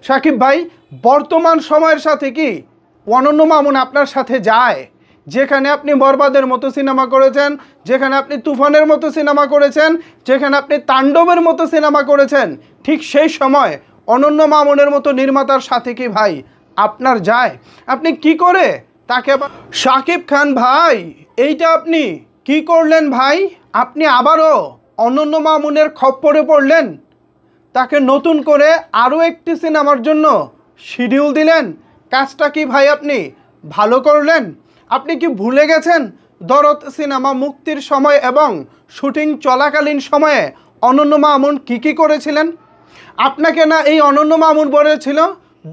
সাকিব ভাই, বর্তমান সময়ের সাথে কি অনন্য মামুন আপনার সাথে যায়? যেখানে আপনি বরবাদের মতো সিনেমা করেছেন, যেখানে আপনি তুফানের মতো সিনেমা করেছেন, যেখানে আপনি তাণ্ডবের মতো সিনেমা করেছেন, ঠিক সেই সময় অনন্য মামুনের মতো নির্মাতার সাথে কি ভাই আপনার যায়? আপনি কি করে তাকে সাকিব খান ভাই, এইটা আপনি কি করলেন ভাই? আপনি আবারও অনন্য মামুনের খপ্পরে পড়লেন, তাকে নতুন করে আরও একটি সিনেমার জন্য শিডিউল দিলেন। কাজটা কি ভাই আপনি ভালো করলেন? আপনি কি ভুলে গেছেন দরদ সিনেমা মুক্তির সময় এবং শুটিং চলাকালীন সময়ে অনন্য মামুন কি করেছিলেন? আপনাকে না এই অনন্য মামুন বলেছিল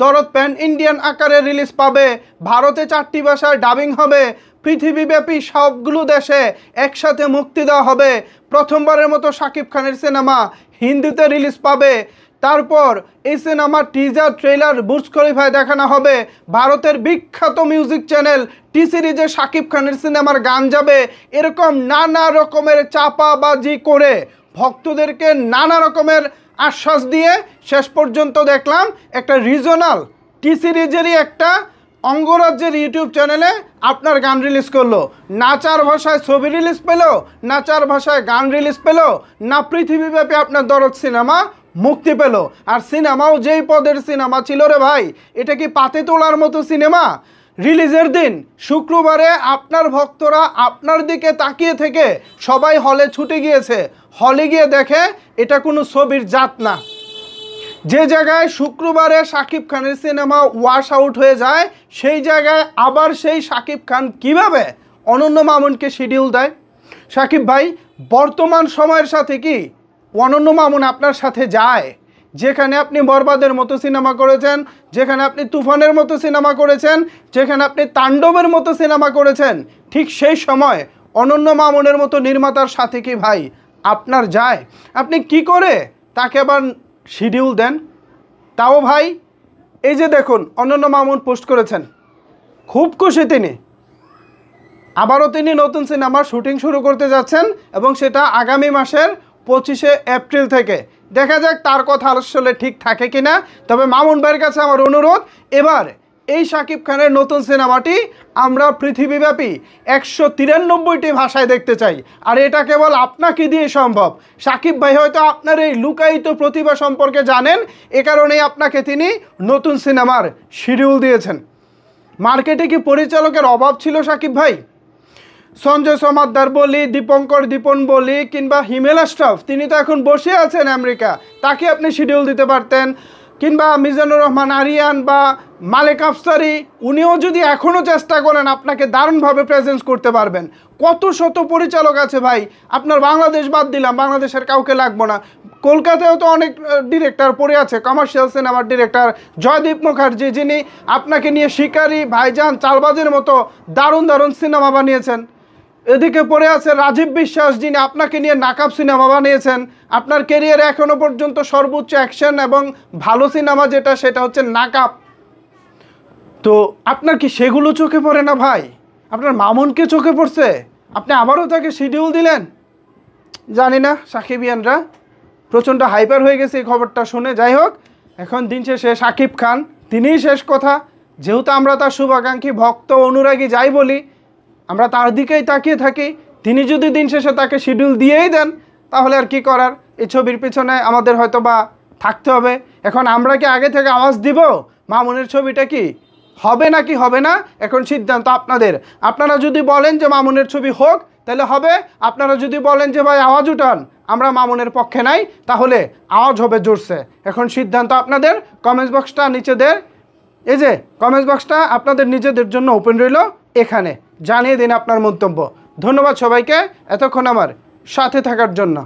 দরদ প্যান ইন্ডিয়ান আকারে রিলিজ পাবে, ভারতে 4টি ভাষায় ডাবিং হবে, পৃথিবীব্যাপী সবগুলো দেশে একসাথে মুক্তি দেওয়া হবে, প্রথমবারের মতো শাকিব খানের সিনেমা হিন্দিতে রিলিজ পাবে, তারপর এই সিনেমার টিজার ট্রেলার বুর্জ খলিফায় দেখানো হবে, ভারতের বিখ্যাত মিউজিক চ্যানেল টি সিরিজে শাকিব খানের সিনেমার গান যাবে। এরকম নানা রকমের চাপাবাজি করে ভক্তদেরকে নানা রকমের আশ্বাস দিয়ে শেষ পর্যন্ত দেখলাম একটা রিজনাল টি সিরিজেরই একটা অঙ্গরাজ্যের ইউটিউব চ্যানেলে আপনার গান রিলিজ করলো। না 4 ভাষায় ছবি রিলিজ পেলো, না 4 ভাষায় গান রিলিজ পেলো, না পৃথিবীব্যাপী আপনার দরদ সিনেমা মুক্তি পেল। আর সিনেমাও যেই পদের সিনেমা ছিল রে ভাই, এটা কি পাতে তোলার মতো সিনেমা? রিলিজের দিন শুক্রবারে আপনার ভক্তরা আপনার দিকে তাকিয়ে থেকে সবাই হলে ছুটে গিয়েছে, হলে গিয়ে দেখে এটা কোনো ছবির জাত না। যে জায়গায় শুক্রবারে শাকিব খানের সিনেমা ওয়াশ আউট হয়ে যায়, সেই জায়গায় আবার সেই শাকিব খান কিভাবে অনন্য মামুনকে শিডিউল দেয়? সাকিব ভাই, বর্তমান সময়ের সাথে কি অনন্য মামুন আপনার সাথে যায়? যেখানে আপনি বরবাদের মতো সিনেমা করেছেন, যেখানে আপনি তুফানের মতো সিনেমা করেছেন, যেখানে আপনি তাণ্ডবের মতো সিনেমা করেছেন, ঠিক সেই সময় অনন্য মামুনের মতো নির্মাতার সাথে কি ভাই আপনার যায়? আপনি কি করে তাকে আবার শিডিউল দেন? তাও ভাই, এই যে দেখুন অনন্য মামুন পোস্ট করেছেন, খুব খুশি তিনি, আবারও তিনি নতুন সিনেমার শুটিং শুরু করতে যাচ্ছেন এবং সেটা আগামী মাসের 25শে এপ্রিল থেকে। দেখা যাক তার কথা আসলে ঠিক থাকে কিনা। তবে মামুন ভাইয়ের কাছে আমার অনুরোধ, এবার এই শাকিব খানের নতুন সিনেমাটি আমরা পৃথিবীব্যাপী 193টি ভাষায় দেখতে চাই। আর এটা কেবল আপনাকে দিয়ে সম্ভব। শাকিব ভাই হয়তো আপনার এই লুকায়িত প্রতিভা সম্পর্কে জানেন, এ কারণেই আপনাকে তিনি নতুন সিনেমার শিডিউল দিয়েছেন। মার্কেটে কি পরিচালকের অভাব ছিল শাকিব ভাই? সঞ্জয় সমাদ্দার বলি, দীপঙ্কর দীপন বলি, কিংবা হিমেল আশরাফ, তিনি তো এখন বসে আছেন আমেরিকা, তাকে আপনি শিডিউল দিতে পারতেন। কিংবা মিজানুর রহমান আরিয়ান বা মালেক আফসারি, উনিও যদি এখনও চেষ্টা করেন আপনাকে দারুণভাবে প্রেজেন্স করতে পারবেন। কত শত পরিচালক আছে ভাই, আপনার বাংলাদেশ বাদ দিলাম, বাংলাদেশের কাউকে লাগবো না, কলকাতায়ও তো অনেক ডিরেক্টর পড়ে আছে, কমার্শিয়াল সিনেমার ডিরেক্টর জয়দীপ মুখার্জি, যিনি আপনাকে নিয়ে শিকারি, ভাইজান, চালবাজের মতো দারুণ দারুণ সিনেমা বানিয়েছেন। এদিকে পড়ে আছে রাজীব বিশ্বাস, যিনি আপনাকে নিয়ে নাকাব সিনেমা বানিয়েছেন। আপনার ক্যারিয়ারে এখনও পর্যন্ত সর্বোচ্চ অ্যাকশন এবং ভালো সিনেমা যেটা, সেটা হচ্ছে নাকাব। তো আপনার কি সেগুলো চোখে পড়ে না ভাই? আপনার মামুনকে চোখে পড়ছে, আপনি আবারও তাকে শিডিউল দিলেন। জানি না, সাকিবিয়ানরা প্রচণ্ড হাইপার হয়ে গেছে এই খবরটা শুনে। যাই হোক, এখন দিন শেষে শাকিব খান তিনিই শেষ কথা। যেহেতু আমরা তার শুভাকাঙ্ক্ষী, ভক্ত, অনুরাগী যাই বলি, আমরা তার দিকেই তাকিয়ে থাকি। তিনি যদি দিন শেষে তাকে শিডিউল দিয়েই দেন, তাহলে আর কি করার, এই ছবির পিছনে আমাদের হয়তো বা থাকতে হবে। এখন আমরা কি আগে থেকে আওয়াজ দিব মামুনের ছবিটা কি হবে নাকি হবে না? এখন সিদ্ধান্ত আপনাদের। আপনারা যদি বলেন যে মামুনের ছবি হোক, তাহলে হবে। আপনারা যদি বলেন যে ভাই আওয়াজ উঠান, আমরা মামুনের পক্ষে নাই, তাহলে আওয়াজ হবে জোরসে। এখন সিদ্ধান্ত আপনাদের। কমেন্টস বক্সটা নিচে দেন, এই যে কমেন্টস বক্সটা আপনাদের নিজেদের জন্য ওপেন রইল, এখানে জানিয়ে দিন আপনার মন্তব্য। ধন্যবাদ সবাইকে এতক্ষণ আমার সাথে থাকার জন্য।